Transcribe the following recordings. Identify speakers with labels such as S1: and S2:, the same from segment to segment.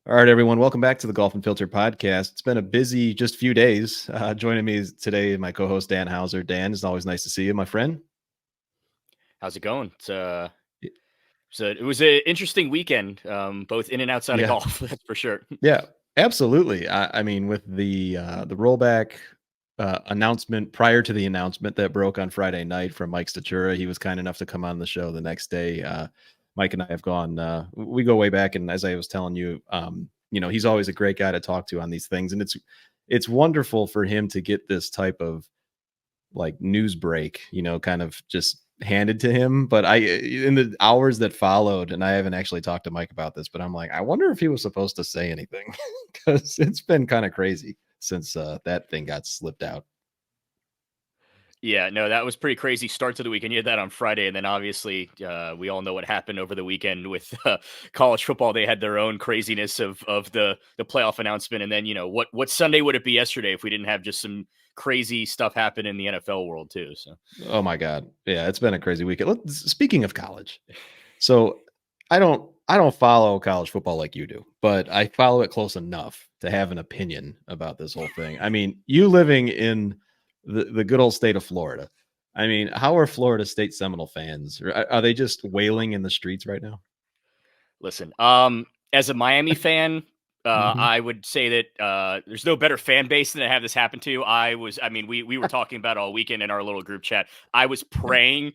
S1: All right, everyone. Welcome back to the Golf Unfiltered podcast. It's been a busy just few days. Joining me today, my co-host Dan Hauser. Dan, it's always nice to see you, my friend.
S2: How's it going? It was an interesting weekend, both in and outside of
S1: Yeah,
S2: golf. That's for sure.
S1: yeah, absolutely. I mean, with the rollback announcement prior to the announcement that broke on Friday night from Mike Statura, he was kind enough to come on the show the next day. Mike and I have gone. We go way back, and as I was telling you, he's always a great guy to talk to on these things, and it's wonderful for him to get this type of like news break, kind of just handed to him. But in the hours that followed, and I haven't actually talked to Mike about this, but I'm like, I wonder if he was supposed to say anything because it's been kind of crazy since that thing got slipped out.
S2: Yeah, no, that was pretty crazy start to the weekend. You had that on Friday, and then obviously we all know what happened over the weekend with college football. They had their own craziness of the playoff announcement, and then what Sunday would it be yesterday if we didn't have just some crazy stuff happen in the NFL world too? So,
S1: Oh my God. Yeah, it's been a crazy weekend. Speaking of college, so I don't follow college football like you do, but I follow it close enough to have an opinion about this whole thing. I mean, you living in the good old state of Florida. I mean, how are Florida State Seminole fans? Are they just wailing in the streets right now?
S2: listen, as a Miami fan,
S1: Mhm.
S2: I would say that there's no better fan base than to have this happen to. I mean, we were talking about all weekend in our little group chat. I was praying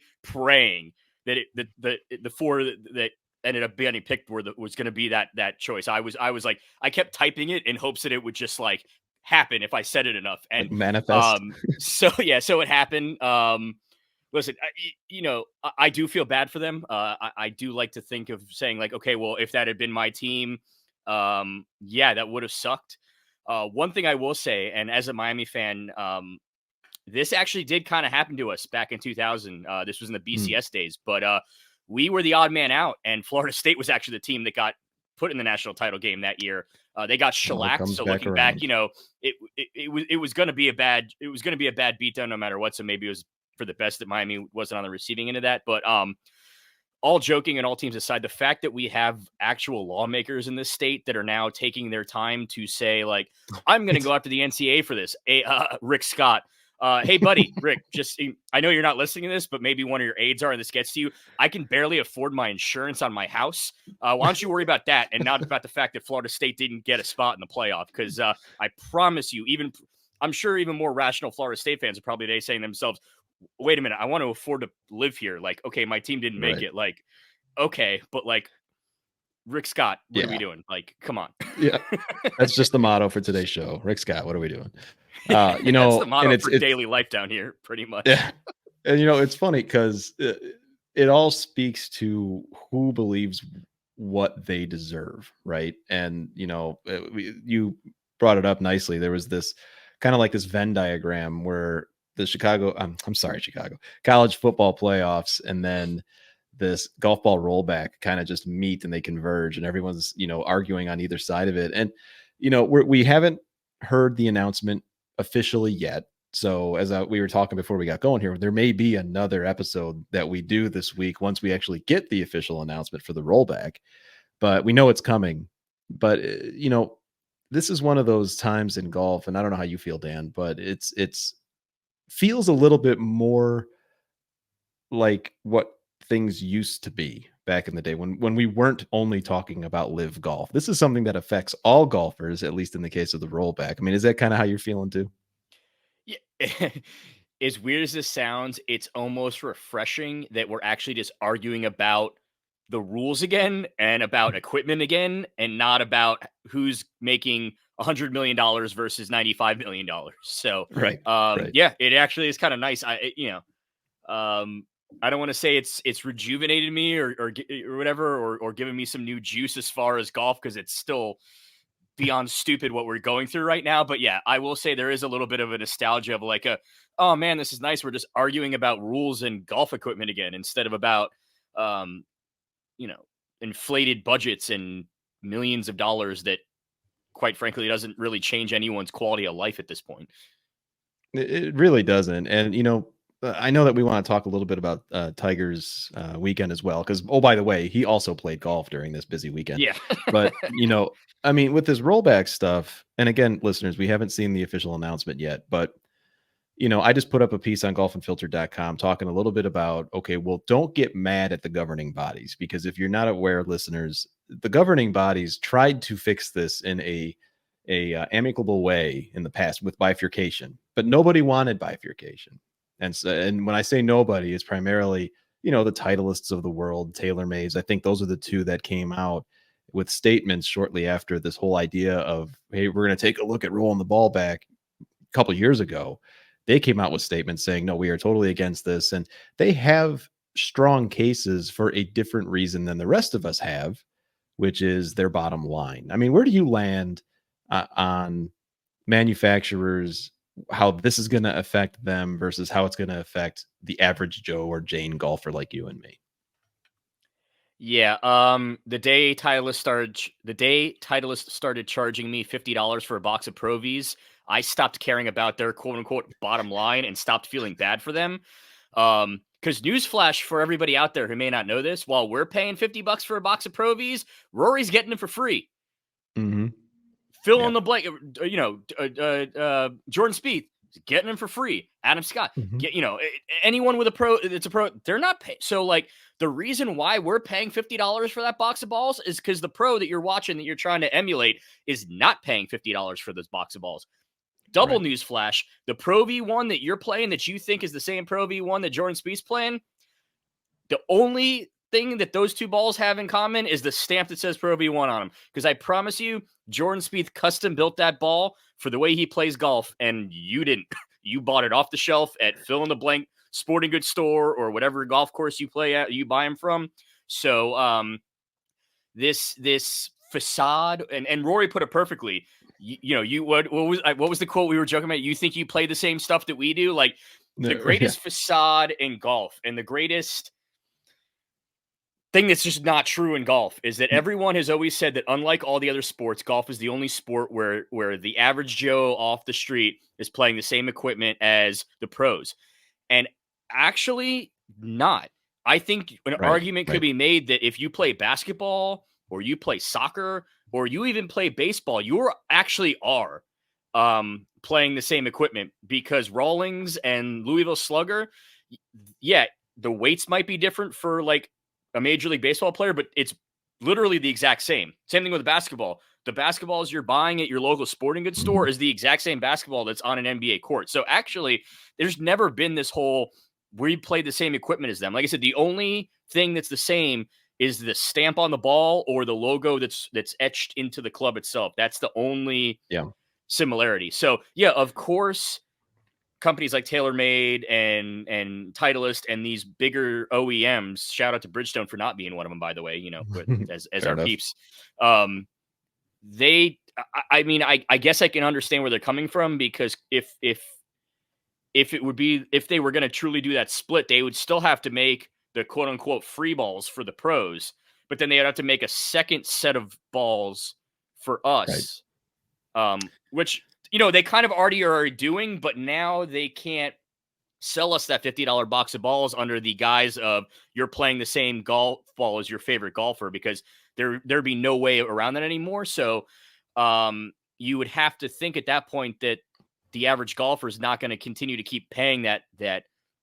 S2: that the four that ended up being picked was going to be that choice. I was like, I kept typing it in hopes that it would just like happen if I said it enough, and
S1: Like manifest.
S2: so yeah, so it happened. Listen, I do feel bad for them. I do like to think of saying like, okay, well, if that had been my team, yeah, that would have sucked. One thing I will say, and as a Miami fan, this actually did kind of happen to us back in 2000. This was in the
S1: Mm.
S2: BCS days, but we were the odd man out, and Florida State was actually the team that got put in the national title game that year. They got
S1: All
S2: shellacked.
S1: comes
S2: So
S1: back
S2: looking back,
S1: around.
S2: it was going to be a bad beatdown no matter what. So maybe it was for the best that Miami wasn't on the receiving end of that. But all joking and all teams aside, the fact that we have actual lawmakers in this state that are now taking their time to say, like, I'm going to go after the NCAA for this. Rick Scott. Hey, buddy, Rick, I know you're not listening to this, but maybe one of your aides are, and this gets to you. I can barely afford my insurance on my house. Why don't you worry about that and not about the fact that Florida State didn't get a spot in the playoff? Because I promise you, I'm sure even more rational Florida State fans are probably saying to themselves, wait a minute, I want to afford to live here. Like, okay, my team didn't make
S1: Right.
S2: it. Like, okay, but like Rick Scott, what are we
S1: Yeah.
S2: doing? Like, come on.
S1: Yeah. That's just the motto for today's show. Rick Scott, what are we doing?
S2: That's the
S1: And
S2: motto
S1: it's
S2: for
S1: it's
S2: daily life down here, pretty much.
S1: yeah. And it's funny because it all speaks to who believes what they deserve, right? And you brought it up nicely. There was this kind of like this Venn diagram where the I'm sorry, Chicago college football playoffs, and then this golf ball rollback kind of just meet and they converge, and everyone's arguing on either side of it. And we haven't heard the announcement officially yet. So as we were talking before we got going here, there may be another episode that we do this week once we actually get the official announcement for the rollback. But we know it's coming. But this is one of those times in golf, and I don't know how you feel, Dan, but it's feels a little bit more like what things used to be back in the day when we weren't only talking about live golf. This is something that affects all golfers, at least in the case of the rollback. I mean, is that kind of how you're feeling too?
S2: Yeah. As weird as this sounds, it's almost refreshing that we're actually just arguing about the rules again and about equipment again and not about who's making $100 million versus $95 million. So,
S1: Right. Right.
S2: yeah, it actually is kind of nice. I don't want to say it's rejuvenated me or whatever or given me some new juice as far as golf because it's still beyond stupid what we're going through right now. But yeah, I will say there is a little bit of a nostalgia of like oh man, this is nice. We're just arguing about rules and golf equipment again instead of about um, you know, inflated budgets and millions of dollars that quite frankly doesn't really change anyone's quality of life at this point.
S1: It really doesn't. And I know that we want to talk a little bit about Tiger's weekend as well, because, oh, by the way, he also played golf during this busy weekend.
S2: Yeah.
S1: But, I mean, with this rollback stuff, and again, listeners, we haven't seen the official announcement yet, but I just put up a piece on golfunfiltered.com talking a little bit about, okay, well, don't get mad at the governing bodies, because if you're not aware, listeners, the governing bodies tried to fix this in a amicable way in the past with bifurcation, but nobody wanted bifurcation. And so, and when I say nobody, it's primarily, the Titleists of the world, TaylorMades. I think those are the two that came out with statements shortly after this whole idea of, hey, we're going to take a look at rolling the ball back a couple years ago. They came out with statements saying, no, we are totally against this. And they have strong cases for a different reason than the rest of us have, which is their bottom line. I mean, where do you land on manufacturers, how this is going to affect them versus how it's going to affect the average Joe or Jane golfer like you and me?
S2: Yeah, the day Titleist started charging me $50 for a box of Pro Vs, I stopped caring about their quote unquote bottom line and stopped feeling bad for them. Because newsflash for everybody out there who may not know this, while we're paying $50 for a box of Pro Vs, Rory's getting them for free.
S1: Mm-hmm.
S2: Fill in
S1: Yep.
S2: the blank, Jordan Spieth getting them for free. Adam Scott,
S1: Mm-hmm.
S2: anyone with a pro, it's a pro. They're not pay. So like the reason why we're paying $50 for that box of balls is because the pro that you're watching that you're trying to emulate is not paying $50 for this box of balls. Double
S1: Right.
S2: news flash: the Pro V1 that you're playing that you think is the same Pro V1 that Jordan Spieth's playing, the only thing that those two balls have in common is the stamp that says Pro V1 on them. Because I promise you, Jordan Spieth custom built that ball for the way he plays golf, and you didn't. You bought it off the shelf at fill in the blank sporting goods store or whatever golf course you play at, you buy them from. So this facade, and Rory put it perfectly. What was the quote we were joking about? You think you play the same stuff that we do? Like the
S1: Yeah.
S2: greatest facade in golf and the greatest thing that's just not true in golf is that everyone has always said that unlike all the other sports, golf is the only sport where the average Joe off the street is playing the same equipment as the pros. And actually not. I think an
S1: Right.
S2: argument could
S1: Right.
S2: be made that if you play basketball or you play soccer or you even play baseball, you actually are playing the same equipment because Rawlings and Louisville Slugger, yeah, the weights might be different for like a Major League Baseball player, but it's literally the exact same. Same thing with basketball. The basketballs you're buying at your local sporting goods
S1: Mm-hmm.
S2: store is the exact same basketball that's on an NBA court. So actually, there's never been this whole we play the same equipment as them. Like I said, the only thing that's the same is the stamp on the ball or the logo that's etched into the club itself. That's the only
S1: Yeah.
S2: similarity. So yeah, of course, companies like TaylorMade and Titleist and these bigger OEMs. Shout out to Bridgestone for not being one of them, by the way. As
S1: Fair
S2: our
S1: enough.
S2: peeps. They, I mean, I guess I can understand where they're coming from because if they were going to truly do that split, they would still have to make the quote unquote free balls for the pros, but then they'd have to make a second set of balls for
S1: Right.
S2: us, which they kind of already are doing, but now they can't sell us that $50 box of balls under the guise of you're playing the same golf ball as your favorite golfer because there'd be no way around that anymore. So you would have to think at that point that the average golfer is not going to continue to keep paying that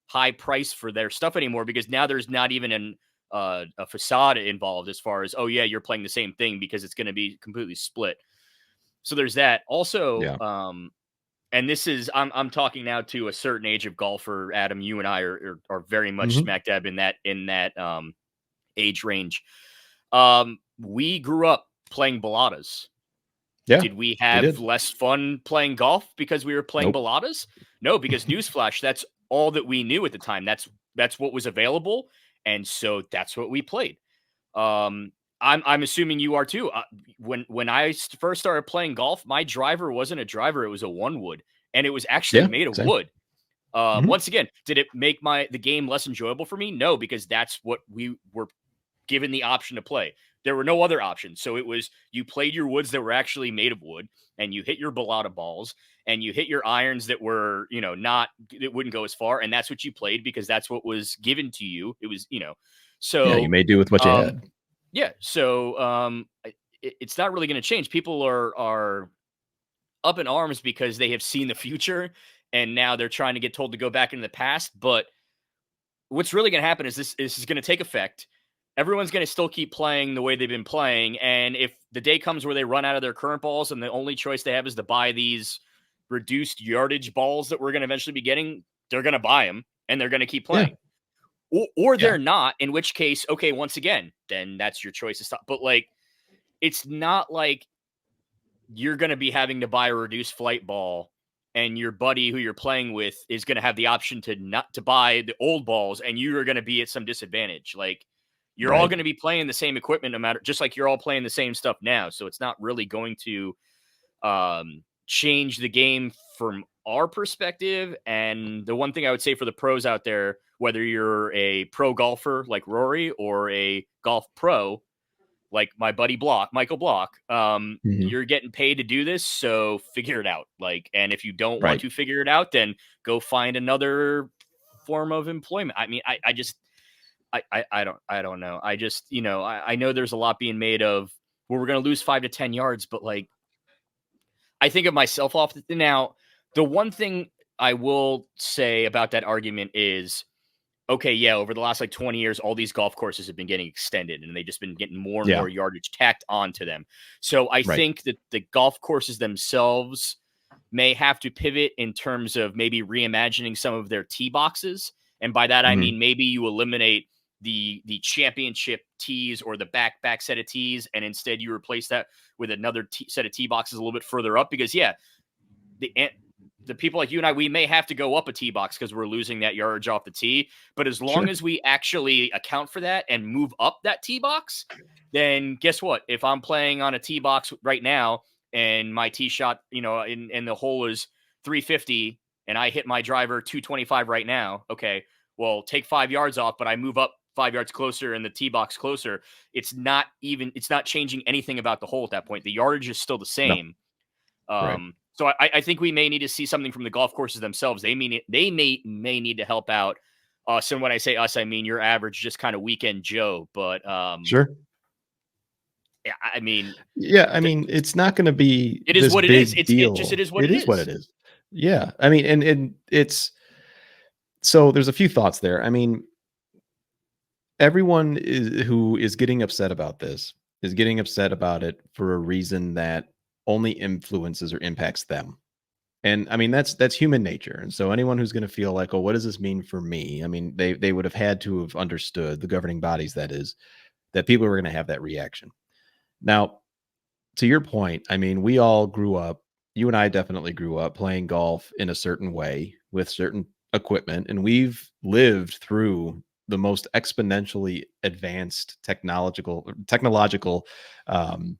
S2: high price for their stuff anymore because now there's not even a facade involved as far as, oh yeah, you're playing the same thing because it's going to be completely split. So there's that. Also,
S1: Yeah.
S2: and this is I'm talking now to a certain age of golfer. Adam, you and I are very much
S1: Mm-hmm.
S2: smack dab in that age range. We grew up playing baladas.
S1: Yeah.
S2: Did we
S1: We
S2: have
S1: did.
S2: less fun playing golf because we were playing
S1: Nope.
S2: baladas? No, because newsflash, that's all that we knew at the time. That's what was available, and so that's what we played. Um, I'm assuming you are too. When I first started playing golf, my driver wasn't a driver; it was a one wood, and it was actually
S1: Yeah.
S2: made of
S1: Same.
S2: wood.
S1: Mm-hmm.
S2: Once again, did it make the game less enjoyable for me? No, because that's what we were given the option to play. There were no other options. So it was you played your woods that were actually made of wood and you hit your balata balls and you hit your irons that were, not, it wouldn't go as far. And that's what you played because that's what was given to you. It was,
S1: Yeah, you
S2: so,
S1: made do with what you
S2: um,
S1: had.
S2: yeah. So, it's not really going to change. People are up in arms because they have seen the future and now they're trying to get told to go back into the past. But what's really going to happen is this is going to take effect. Everyone's going to still keep playing the way they've been playing. And if the day comes where they run out of their current balls and the only choice they have is to buy these reduced yardage balls that we're going to eventually be getting, they're going to buy them and they're going to keep
S1: Yeah,
S2: playing. Or
S1: yeah,
S2: they're not, in which case, okay, once again, then that's your choice to stop. But like, it's not like you're going to be having to buy a reduced flight ball and your buddy who you're playing with is going to have the option to not to buy the old balls and you are going to be at some disadvantage. Like, you're all
S1: right.
S2: going to be playing the same equipment no matter, just like you're all playing the same stuff now. So it's not really going to change the game from our perspective. And the one thing I would say for the pros out there, whether you're a pro golfer like Rory or a golf pro like my buddy Michael Block,
S1: Mhm.
S2: you're getting paid to do this, so figure it out. Like, and if you don't want
S1: Right.
S2: to figure it out, then go find another form of employment. I mean, I just, I don't know. I just, I know there's a lot being made of where we're going to lose 5 to 10 yards, but like, I think of myself off now. The one thing I will say about that argument is, okay, yeah, over the last like 20 years, all these golf courses have been getting extended and they've just been getting more and
S1: Yeah,
S2: more yardage tacked onto them. So I
S1: right.
S2: think that the golf courses themselves may have to pivot in terms of maybe reimagining some of their tee boxes. And by that, I
S1: Mhm.
S2: mean, maybe you eliminate the championship tees or the back set of tees, and instead you replace that with another set of tee boxes a little bit further up because, yeah, the the people like you and I, we may have to go up a tee box because we're losing that yardage off the tee. But as long
S1: Sure.
S2: as we actually account for that and move up that tee box, then guess what? If I'm playing on a tee box right now and my tee shot, and the hole is 350 and I hit my driver 225 right now, okay, well, take 5 yards off, but I move up 5 yards closer and the tee box closer. It's not changing anything about the hole at that point. The yardage is still the
S1: No.
S2: same.
S1: Right.
S2: So I think we may need to see something from the golf courses themselves. They may need to help out us. And when I say us, I mean your average, just kind of weekend Joe. But
S1: Sure.
S2: yeah, I mean,
S1: Yeah, I mean, it's not gonna be
S2: it is
S1: this
S2: what it is.
S1: big
S2: It
S1: deal.
S2: is what
S1: It
S2: it
S1: is what it
S2: is.
S1: is. Yeah, I mean, and it's so there's a few thoughts there. I mean, everyone who is getting upset about this is getting upset about it for a reason that only influences or impacts them. And I mean, that's human nature. And so anyone who's going to feel like, oh, what does this mean for me? I mean, they would have had to have understood, the governing bodies, that is, that people were going to have that reaction. Now, to your point, I mean, we all grew up, you and I definitely grew up playing golf in a certain way with certain equipment, and we've lived through the most exponentially advanced technological um,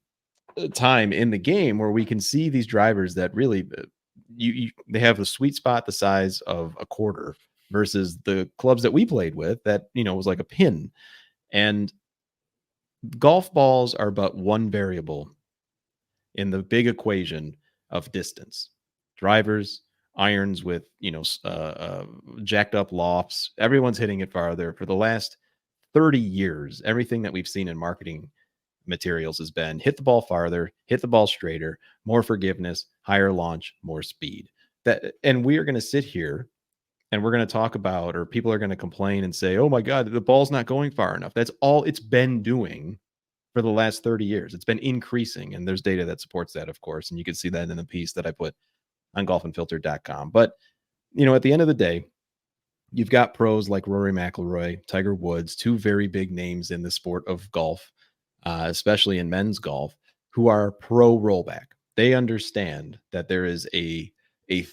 S1: time in the game where we can see these drivers that really they have a sweet spot the size of a quarter versus the clubs that we played with that was like a pin. And golf balls are but one variable in the big equation of distance. Drivers, irons with jacked up lofts. Everyone's hitting it farther. For the last 30 years, everything that we've seen in marketing materials has been hit the ball farther, hit the ball straighter, more forgiveness, higher launch, more speed. That and we are going to sit here and we're going to talk about, or people are going to complain and say, "Oh my God, the ball's not going far enough." That's all it's been doing for the last 30 years. It's been increasing, and there's data that supports that, of course, and you can see that in the piece that I put on golfunfiltered.com. But at the end of the day, you've got pros like Rory McIlroy, Tiger Woods, two very big names in the sport of golf, especially in men's golf, who are pro rollback. They understand that there is a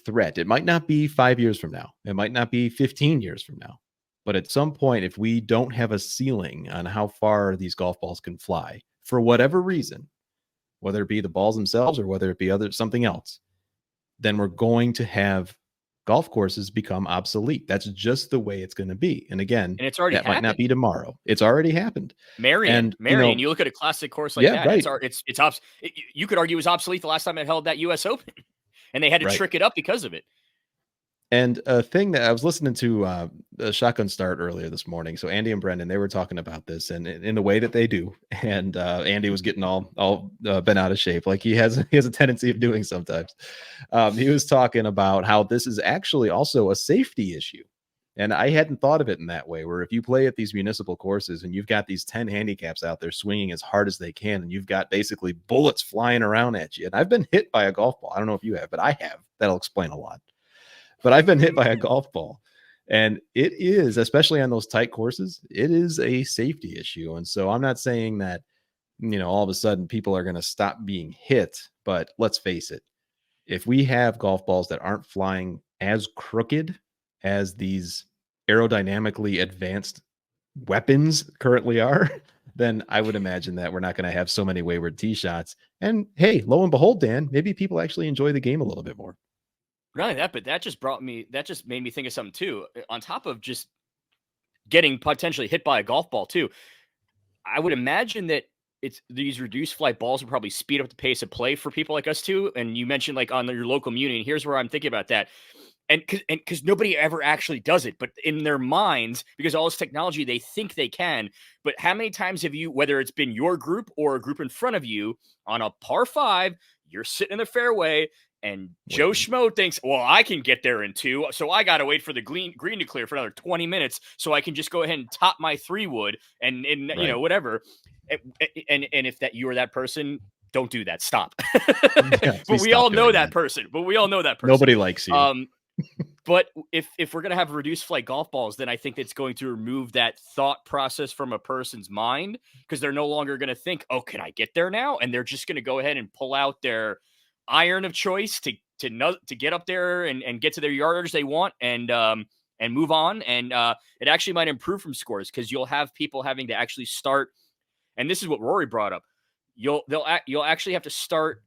S1: threat. It might not be 5 years from now. It might not be 15 years from now. But at some point, if we don't have a ceiling on how far these golf balls can fly, for whatever reason, whether it be the balls themselves or whether it be something else, then we're going to have golf courses become obsolete. That's just the way it's going to be. And again,
S2: And it's already
S1: that might not
S2: happened.
S1: be tomorrow. It's already happened.
S2: Marion,
S1: And
S2: Marion, you look at a classic course like
S1: yeah,
S2: that.
S1: right.
S2: You could argue it was obsolete the last time it held that U.S. Open. and they had to
S1: Right.
S2: trick it up because of it.
S1: And a thing that I was listening to the Shotgun Start earlier this morning. So Andy and Brendan, they were talking about this, and in the way that they do. And Andy was getting all bent out of shape, like he has a tendency of doing sometimes. He was talking about how this is actually also a safety issue. And I hadn't thought of it in that way, where if you play at these municipal courses and you've got these 10 handicaps out there swinging as hard as they can, and you've got basically bullets flying around at you. And I've been hit by a golf ball. I don't know if you have, but I have. That'll explain a lot. But I've been hit by a golf ball. And it is, especially on those tight courses, it is a safety issue. And so I'm not saying that, all of a sudden people are going to stop being hit, but let's face it. If we have golf balls that aren't flying as crooked as these aerodynamically advanced weapons currently are, then I would imagine that we're not going to have so many wayward tee shots. And hey, lo and behold, Dan, maybe people actually enjoy the game a little bit more.
S2: Not only that, but that just made me think of something too. On top of just getting potentially hit by a golf ball too, I would imagine that it's these reduced flight balls would probably speed up the pace of play for people like us too. And you mentioned like on your local community, and here's where I'm thinking about that. And because nobody ever actually does it, but in their minds, because all this technology, they think they can. But how many times have you, whether it's been your group or a group in front of you on a par 5, you're sitting in the fairway and Joe Schmo thinks, well, I can get there in 2, so I got to wait for the green to clear for another 20 minutes so I can just go ahead and top my 3-wood and
S1: Right.
S2: whatever. And if that you are that person, don't do that. Stop.
S1: Yeah,
S2: But we all know that person.
S1: Nobody likes you.
S2: But if we're going to have reduced flight golf balls, then I think that's going to remove that thought process from a person's mind, because they're no longer going to think, oh, can I get there now? And they're just going to go ahead and pull out their iron of choice to get up there and get to their yardage they want and move on. And it actually might improve from scores, because you'll have people having to actually start. And this is what Rory brought up. You'll actually have to start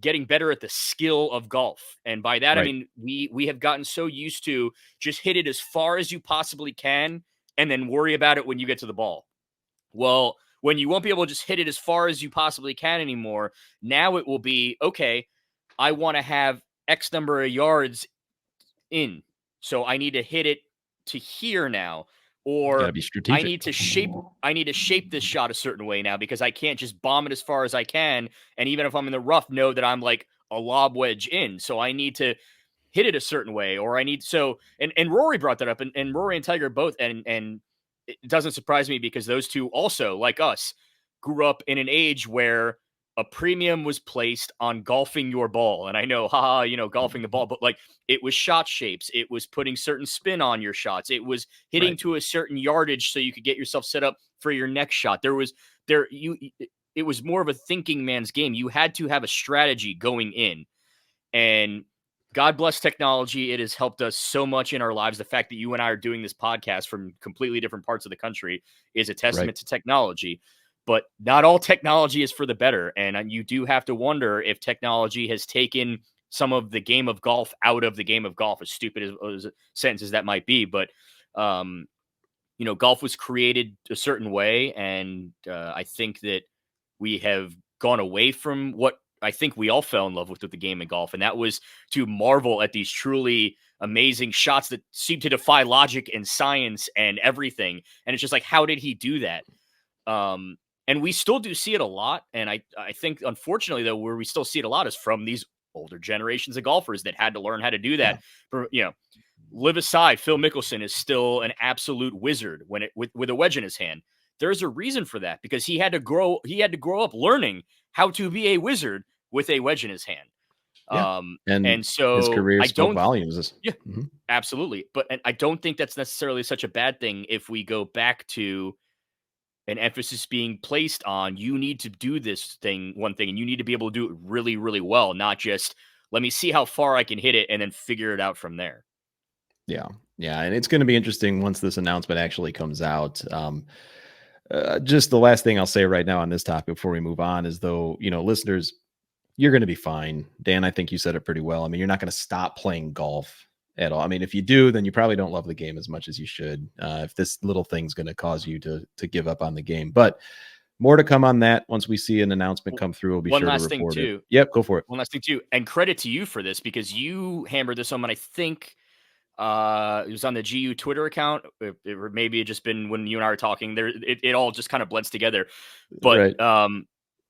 S2: getting better at the skill of golf. And by that,
S1: Right.
S2: I mean, we have gotten so used to just hit it as far as you possibly can and then worry about it when you get to the ball. Well, when you won't be able to just hit it as far as you possibly can anymore, now it will be, okay, I want to have X number of yards in. So I need to hit it to here now. Or
S1: be strategic.
S2: I need to shape this shot a certain way now, because I can't just bomb it as far as I can. And even if I'm in the rough, know that I'm like a lob wedge in. So I need to hit it a certain way, or I need and Rory brought that up, and Rory and Tiger both, and it doesn't surprise me, because those two also, like us, grew up in an age where a premium was placed on golfing your ball. And I know, golfing the ball, but like it was shot shapes. It was putting certain spin on your shots. It was hitting to a certain yardage so you could get yourself set up for your next shot. It was more of a thinking man's game. You had to have a strategy going in. And God bless technology. It has helped us so much in our lives. The fact that you and I are doing this podcast from completely different parts of the country is a testament to technology. But not all technology is for the better. And you do have to wonder if technology has taken some of the game of golf out of the game of golf, as stupid as a sentence as that might be. But, golf was created a certain way. And I think that we have gone away from what I think we all fell in love with the game of golf. And that was to marvel at these truly amazing shots that seem to defy logic and science and everything. And it's just like, how did he do that? And we still do see it a lot. And I think, unfortunately, though, where we still see it a lot is from these older generations of golfers that had to learn how to do that. Live aside, Phil Mickelson is still an absolute wizard with a wedge in his hand. There's a reason for that, because he had to grow up learning how to be a wizard with a wedge in his hand.
S1: Yeah.
S2: And so
S1: his career
S2: I
S1: spoke
S2: don't
S1: volumes.
S2: Yeah, absolutely. But I don't think that's necessarily such a bad thing if we go back to an emphasis being placed on, you need to do one thing, and you need to be able to do it really, really well, not just let me see how far I can hit it and then figure it out from there.
S1: Yeah. Yeah. And it's going to be interesting once this announcement actually comes out. Just the last thing I'll say right now on this topic before we move on is, though, listeners, you're going to be fine. Dan, I think you said it pretty well. I mean, you're not going to stop playing golf at all. I mean, if you do, then you probably don't love the game as much as you should. If this little thing's going to cause you to give up on the game. But more to come on that. Once we see an announcement come through, we'll be
S2: One
S1: sure to
S2: last thing
S1: report it.
S2: too.
S1: Yep, go for it.
S2: One last thing too, and credit to you for this because you hammered this home, and I think it was on the GU Twitter account, or maybe it just been when you and I were talking. There, it all just kind of blends together. But
S1: Right.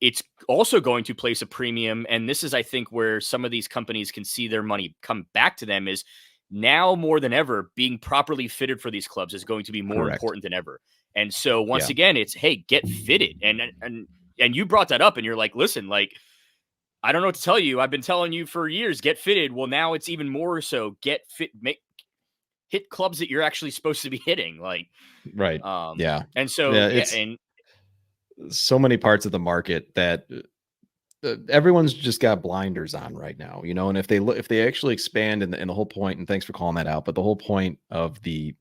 S2: it's also going to place a premium, and this is, I think, where some of these companies can see their money come back to them. Is now more than ever, being properly fitted for these clubs is going to be more
S1: Correct.
S2: important than ever. And so once
S1: Yeah.
S2: again, it's hey, get fitted, and you brought that up, and you're like, listen, like I don't know what to tell you. I've been telling you for years, get fitted. Well, now it's even more so. Get fit, hit clubs that you're actually supposed to be hitting. Like,
S1: Right. Yeah.
S2: and so
S1: Yeah.
S2: yeah,
S1: It's
S2: and
S1: so many parts of the market that everyone's just got blinders on right now, and if they look, if they actually expand, and the whole point, and thanks for calling that out, but the whole point of the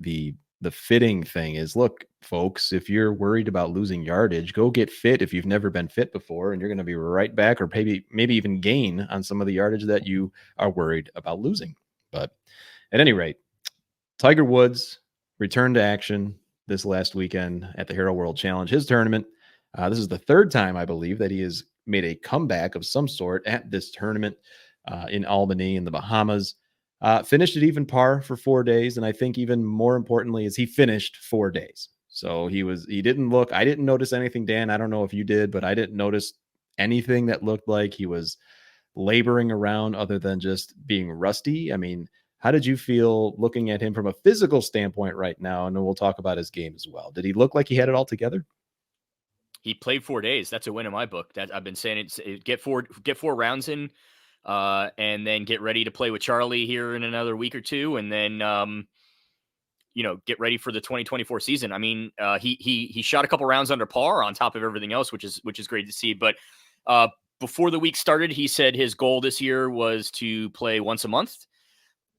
S1: fitting thing is, look, folks, if you're worried about losing yardage, go get fit if you've never been fit before, and you're going to be right back, or maybe even gain on some of the yardage that you are worried about losing. But at any rate, Tiger Woods returned to action this last weekend at the Hero World Challenge, his tournament. This is the third time, I believe, that he has made a comeback of some sort at this tournament in Albany in the Bahamas. Finished at even par for 4 days, and I think even more importantly is he finished 4 days. So he didn't look. I didn't notice anything, Dan. I don't know if you did, but I didn't notice anything that looked like he was laboring around other than just being rusty. I mean, how did you feel looking at him from a physical standpoint right now? And then we'll talk about his game as well. Did he look like he had it all together?
S2: he played 4 days. That's a win in my book. That I've been saying get four rounds in, and then get ready to play with Charlie here in another week or two, and then get ready for the 2024 season. I mean, he shot a couple rounds under par on top of everything else, which is great to see. But before the week started, he said his goal this year was to play once a month.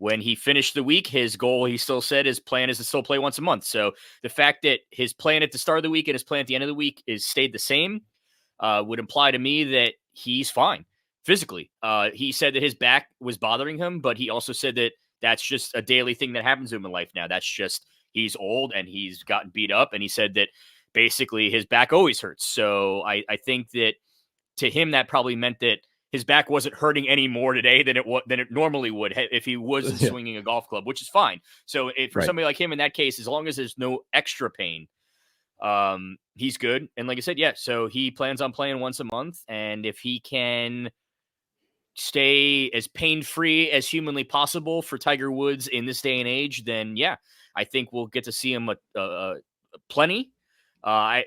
S2: When he finished the week, his goal, he still said his plan is to still play once a month. So the fact that his plan at the start of the week and his plan at the end of the week is stayed the same would imply to me that he's fine physically. He said that his back was bothering him, but he also said that that's just a daily thing that happens to him in life now. That's just he's old and he's gotten beat up. And he said that basically his back always hurts. So I think that to him, that probably meant that his back wasn't hurting any more today than it normally would if he wasn't
S1: Yeah.
S2: swinging a golf club, which is fine. So for
S1: Right.
S2: somebody like him in that case, as long as there's no extra pain, he's good. And like I said, yeah, so he plans on playing once a month, and if he can stay as pain-free as humanly possible for Tiger Woods in this day and age, then yeah, I think we'll get to see him plenty.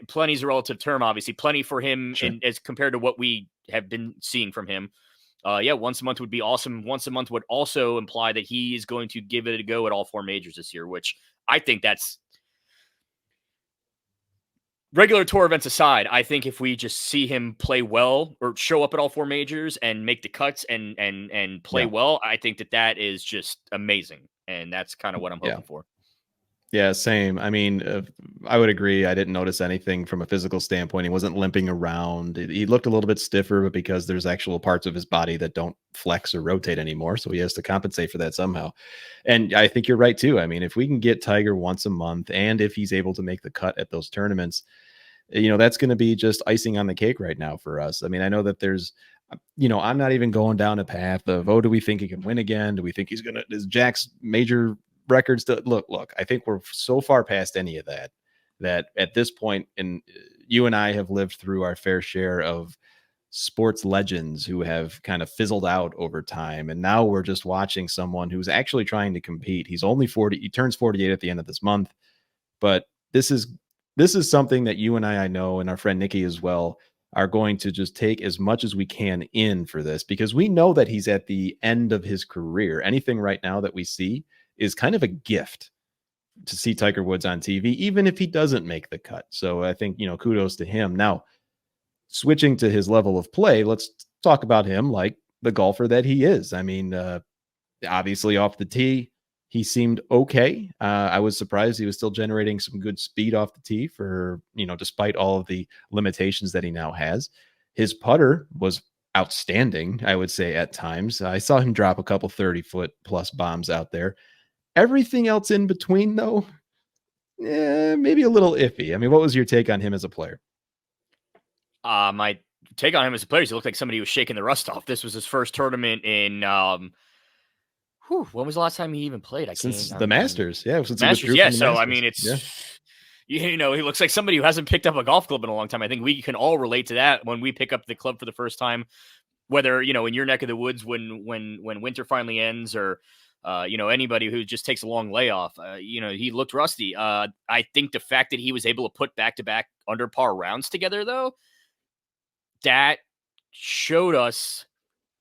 S2: Plenty is a relative term, obviously. Plenty for him,
S1: Sure.
S2: as compared to what we have been seeing from him. Yeah, once a month would be awesome. Once a month would also imply that he is going to give it a go at all 4 majors this year, which I think that's regular tour events aside. I think if we just see him play well or show up at all 4 majors and make the cuts and play
S1: Yeah.
S2: well, I think that is just amazing, and that's kind of what I'm
S1: Yeah.
S2: hoping for.
S1: Yeah, same. I mean, I would agree. I didn't notice anything from a physical standpoint. He wasn't limping around. He looked a little bit stiffer, but because there's actual parts of his body that don't flex or rotate anymore, so he has to compensate for that somehow. And I think you're right too. I mean, if we can get Tiger once a month, and if he's able to make the cut at those tournaments, that's going to be just icing on the cake right now for us. I mean, I know that there's, I'm not even going down a path of, oh, do we think he can win again? Do we think is Jack's major records to look? I think we're so far past any of that at this point, and you and I have lived through our fair share of sports legends who have kind of fizzled out over time. And now we're just watching someone who's actually trying to compete. He's only 40. He turns 48 at the end of this month. But this is something that you and I know, and our friend Nikki as well, are going to just take as much as we can in for this, because we know that he's at the end of his career. Anything right now that we see is kind of a gift to see Tiger Woods on TV, even if he doesn't make the cut. So I think, kudos to him. Now, switching to his level of play, let's talk about him like the golfer that he is. I mean, obviously off the tee, he seemed okay. I was surprised he was still generating some good speed off the tee for, despite all of the limitations that he now has. His putter was outstanding, I would say, at times. I saw him drop a couple 30-foot plus bombs out there. Everything else in between, though, maybe a little iffy. I mean, what was your take on him as a player?
S2: My take on him as a player is he looked like somebody who was shaking the rust off. This was his first tournament in when was the last time he even played? I
S1: Since
S2: can't.
S1: the Masters. Yeah, since he
S2: Masters.
S1: withdrew
S2: Yeah.
S1: from the
S2: So I mean,
S1: Masters.
S2: it's
S1: Yeah.
S2: he looks like somebody who hasn't picked up a golf club in a long time. I think we can all relate to that when we pick up the club for the first time, whether in your neck of the woods when winter finally ends, or anybody who just takes a long layoff. He looked rusty. I think the fact that he was able to put back to back under par rounds together, though, that showed us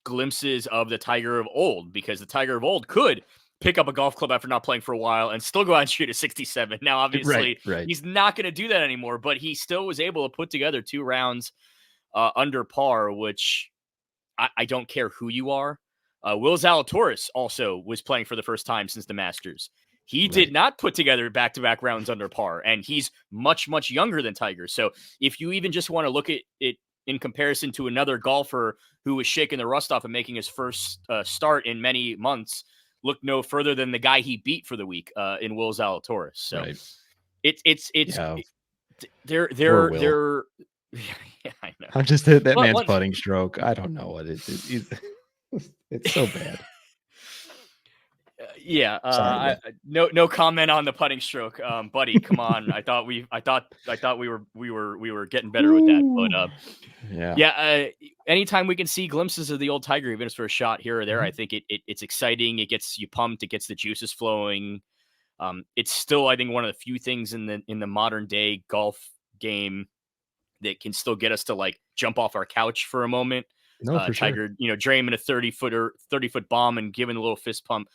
S2: glimpses of the Tiger of old, because the Tiger of old could pick up a golf club after not playing for a while and still go out and shoot a 67. Now,
S1: Right,
S2: obviously,
S1: right.
S2: he's not going to do that anymore, but he still was able to put together 2 rounds under par, which I don't care who you are. Will Zalatoris also was playing for the first time since the Masters. He did
S1: Right.
S2: not put together back-to-back rounds under par, and he's much, much younger than Tiger. So if you even just want to look at it in comparison to another golfer who was shaking the rust off and making his first start in many months, look no further than the guy he beat for the week in Will Zalatoris. So
S1: Right.
S2: it's
S1: Yeah.
S2: they're
S1: Poor
S2: they're
S1: Will.
S2: they're yeah, I know.
S1: I'm just that
S2: But
S1: man's
S2: once
S1: putting stroke. I don't know what it's so bad.
S2: Yeah,
S1: Sorry, Will.
S2: no comment on the putting stroke, buddy. Come on, I thought we were getting better with that, but
S1: Ooh. Yeah.
S2: yeah. Anytime we can see glimpses of the old Tiger, even if it's for a shot here or there, I
S1: Mhm.
S2: think it's exciting. It gets you pumped. It gets the juices flowing. It's still, I think, one of the few things in the modern day golf game that can still get us to like jump off our couch for a moment.
S1: No, for sure.
S2: Tiger, dreaming a 30-foot bomb and giving a little fist pump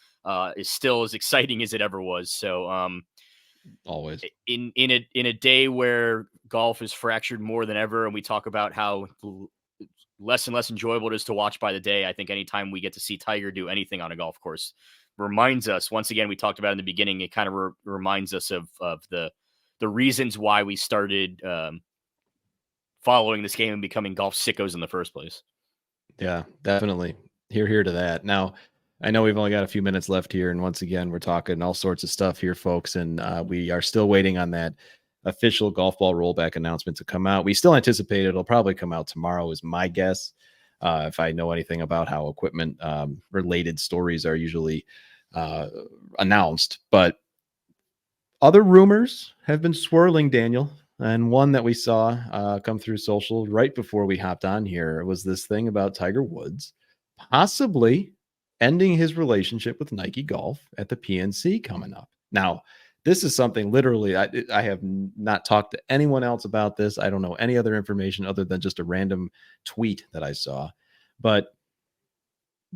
S2: is still as exciting as it ever was. So,
S1: Always.
S2: in a day where golf is fractured more than ever, and we talk about how less and less enjoyable it is to watch by the day, I think anytime we get to see Tiger do anything on a golf course reminds us. Once again, we talked about in the beginning. It kind of reminds us of the reasons why we started following this game and becoming golf sickos in the first place.
S1: Yeah, definitely. Here to that. Now, I know we've only got a few minutes left here, and once again, we're talking all sorts of stuff here, folks, and we are still waiting on that official golf ball rollback announcement to come out. We still anticipate it'll probably come out tomorrow, is my guess. If I know anything about how equipment related stories are usually uh, announced, but other rumors have been swirling, Daniel, and one that we saw come through social right before we hopped on here was this thing about Tiger Woods possibly ending his relationship with Nike Golf at the PNC coming up. Now, this is something literally I have not talked to anyone else about this. I don't know any other information other than just a random tweet that I saw. But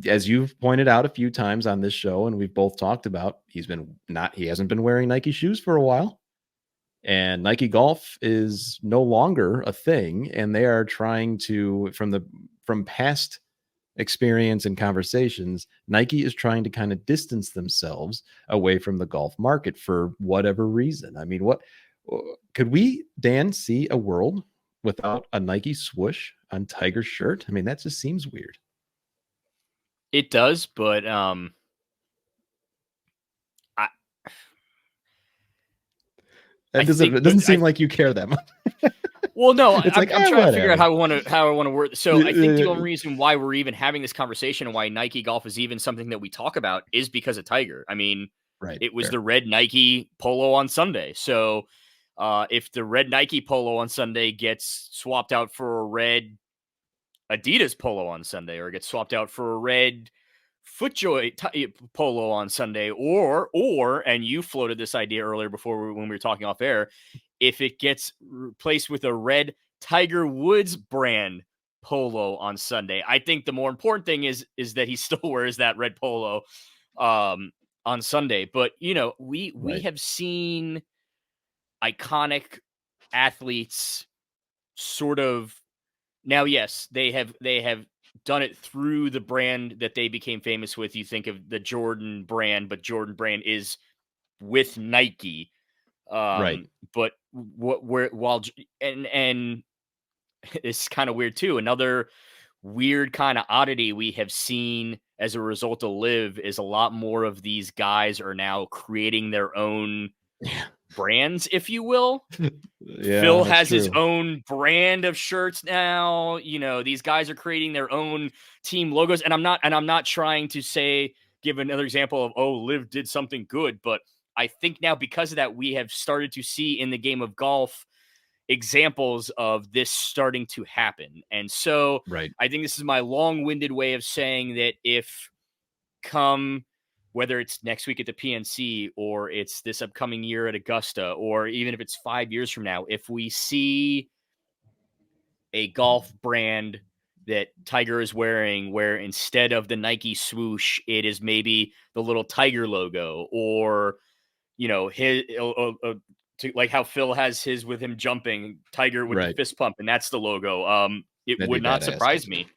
S1: as you've pointed out a few times on this show, and we've both talked about, he hasn't been wearing Nike shoes for a while, and Nike Golf is no longer a thing, and they are trying to, from past experience and conversations, Nike is trying to kind of distance themselves away from the golf market for whatever reason. I mean, what could we, Dan, see a world without a Nike swoosh on Tiger's shirt? I mean, that just seems weird.
S2: It does, but I I think
S1: It doesn't seem like you care that much.
S2: well, no,
S1: It's like,
S2: I'm trying to figure out
S1: whatever.
S2: how I want to word. So I think the only reason why we're even having this conversation and why Nike Golf is even something that we talk about is because of Tiger. I mean,
S1: Right,
S2: it was
S1: fair.
S2: the red Nike polo on Sunday. So if the red Nike polo on Sunday gets swapped out for a red Adidas polo on Sunday, or gets swapped out for a red FootJoy polo on Sunday, or and you floated this idea earlier when we were talking off air, if it gets replaced with a red Tiger Woods brand polo on Sunday. I think the more important thing is that he still wears that red polo on Sunday. But we
S1: Right.
S2: have seen iconic athletes sort of now, yes, they have done it through the brand that they became famous with. You think of the Jordan brand, but Jordan brand is with Nike.
S1: Right.
S2: But what where while and it's kind of weird too. Another weird kind of oddity we have seen as a result of Live is a lot more of these guys are now creating their own
S1: Yeah.
S2: brands, if you will.
S1: Yeah,
S2: Phil
S1: that's
S2: has his
S1: true.
S2: own brand of shirts now. These guys are creating their own team logos, and I'm not trying to say, give another example of, oh, Liv did something good, but I think now because of that, we have started to see in the game of golf examples of this starting to happen. And so
S1: Right.
S2: I think this is my long-winded way of saying that if come whether it's next week at the PNC or it's this upcoming year at Augusta, or even if it's 5 years from now, if we see a golf brand that Tiger is wearing where instead of the Nike swoosh, it is maybe the little Tiger logo, or, his, like how Phil has his with him jumping, Tiger with the
S1: Right.
S2: fist pump, and that's the logo. It
S1: That'd be
S2: would not
S1: badass,
S2: surprise
S1: actually.
S2: me.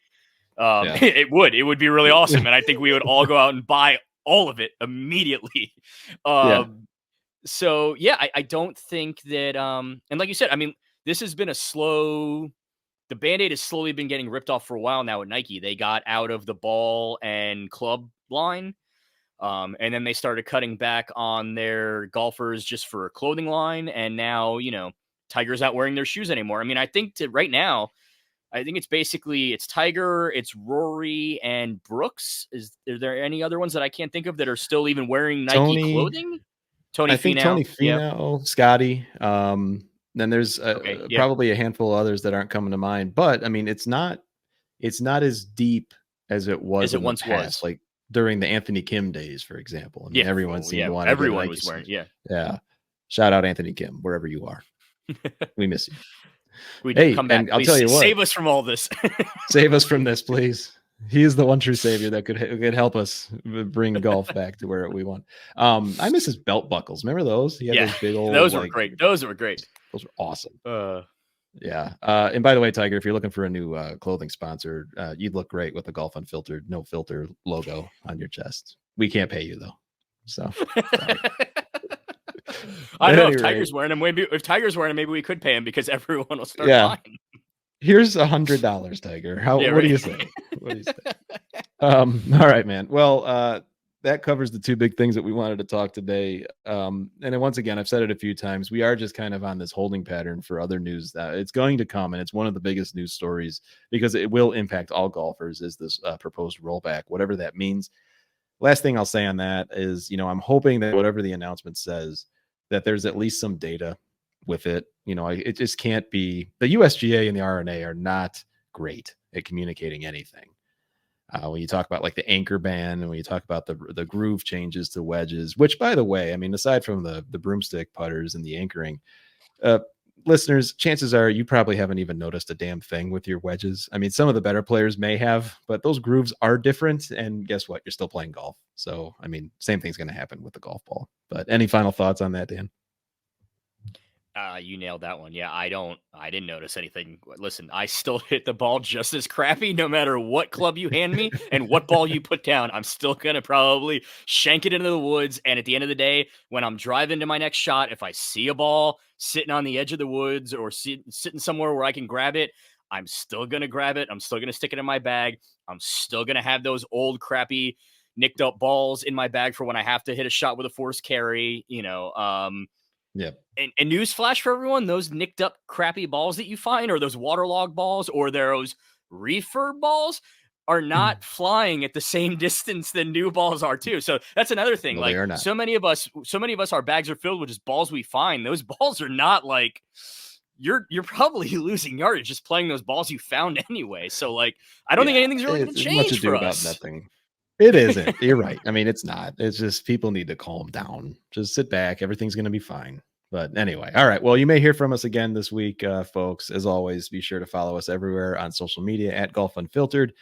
S1: Yeah.
S2: It would be really awesome. And I think we would all go out and buy all of it immediately.
S1: Yeah.
S2: So yeah, I don't think that, and like you said, I mean, this has been the Band-Aid has slowly been getting ripped off for a while now at Nike. They got out of the ball and club line. And then they started cutting back on their golfers just for a clothing line. And now, Tiger's not wearing their shoes anymore. I mean, I think right now, I think it's Tiger, it's Rory, and Brooks. Are there any other ones that I can't think of that are still even wearing Nike
S1: Tony,
S2: clothing? Tony
S1: I think
S2: Finau,
S1: Tony
S2: yeah,
S1: Finau, Scotty. Then there's
S2: okay, yeah,
S1: probably a handful of others that aren't coming to mind. But I mean, it's not as deep as it was
S2: as it
S1: in the
S2: once
S1: past,
S2: was.
S1: like during the Anthony Kim days, for example. I mean,
S2: Yeah,
S1: everyone
S2: well,
S1: seemed
S2: yeah,
S1: to want to get a
S2: everyone
S1: Nike
S2: was wearing,
S1: swoosh.
S2: yeah.
S1: Yeah. Shout out Anthony Kim, wherever you are. We miss you.
S2: We do
S1: Hey,
S2: come back,
S1: and I'll
S2: please
S1: tell you what,
S2: save us from all this.
S1: save us from this, please. He is the one true savior that could help us bring golf back to where we want. I miss his belt buckles. Remember those? He had
S2: Yeah,
S1: those big old
S2: those were
S1: like
S2: great. Those were great.
S1: those were awesome.
S2: Uh,
S1: Yeah. And by the way, Tiger, if you're looking for a new clothing sponsor, you'd look great with the Golf Unfiltered, no filter logo on your chest. We can't pay you though. So sorry.
S2: I
S1: At
S2: know if
S1: any rate,
S2: Tiger's wearing them, maybe we could pay him because everyone will start
S1: yeah.
S2: buying.
S1: Here's $100, Tiger.
S2: Yeah,
S1: What do
S2: right.
S1: you say? What do you say? All right, man. Well, that covers the two big things that we wanted to talk today. And then once again, I've said it a few times. We are just kind of on this holding pattern for other news that it's going to come, and it's one of the biggest news stories because it will impact all golfers. Is this proposed rollback, whatever that means? Last thing I'll say on that is, I'm hoping that whatever the announcement says, that there's at least some data with it. It just can't be the USGA and the RNA are not great at communicating anything. When you talk about like the anchor ban and when you talk about the groove changes to wedges, which by the way, I mean, aside from the broomstick putters and the anchoring, uh, listeners, chances are you probably haven't even noticed a damn thing with your wedges. I mean, some of the better players may have, but those grooves are different. And guess what? You're still playing golf. So, I mean, same thing's going to happen with the golf ball. But any final thoughts on that, Dan?
S2: You nailed that one. Yeah, I didn't notice anything. Listen, I still hit the ball just as crappy no matter what club you hand me and what ball you put down. I'm still going to probably shank it into the woods. And at the end of the day, when I'm driving to my next shot, if I see a ball sitting on the edge of the woods or sitting somewhere where I can grab it, I'm still going to grab it. I'm still going to stick it in my bag. I'm still going to have those old crappy nicked up balls in my bag for when I have to hit a shot with a forced carry,
S1: Yeah.
S2: and newsflash for everyone, those nicked up crappy balls that you find, or those waterlogged balls, or those refurb balls are not flying at the same distance than new balls are too. So that's another thing.
S1: No, they
S2: Like
S1: are not.
S2: so many of us, our bags are filled with just balls we find. Those balls are not like you're probably losing yardage just playing those balls you found anyway. So like I don't think
S1: Yeah.
S2: anything's really going to
S1: It's much
S2: change
S1: ado
S2: for
S1: about
S2: us.
S1: nothing. It isn't. You're right. I mean, it's not. It's just people need to calm down. Just sit back. Everything's going to be fine. But anyway, all right. Well, you may hear from us again this week, folks. As always, be sure to follow us everywhere on social media at Golf Unfiltered.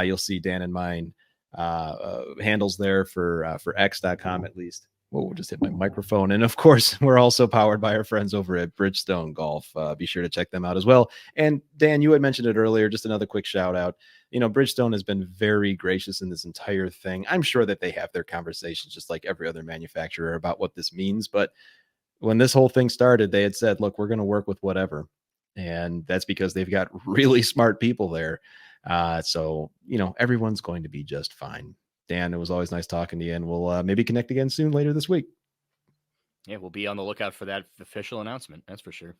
S1: You'll see Dan and mine handles there for X.com at least. Whoa, just hit my microphone. And of course, we're also powered by our friends over at Bridgestone Golf. Be sure to check them out as well. And Dan, you had mentioned it earlier. Just another quick shout out. Bridgestone has been very gracious in this entire thing. I'm sure that they have their conversations just like every other manufacturer about what this means. But when this whole thing started, they had said, look, we're going to work with whatever. And that's because they've got really smart people there. So, everyone's going to be just fine. Dan, it was always nice talking to you, and we'll maybe connect again soon later this week.
S2: Yeah, we'll be on the lookout for that official announcement. That's for sure.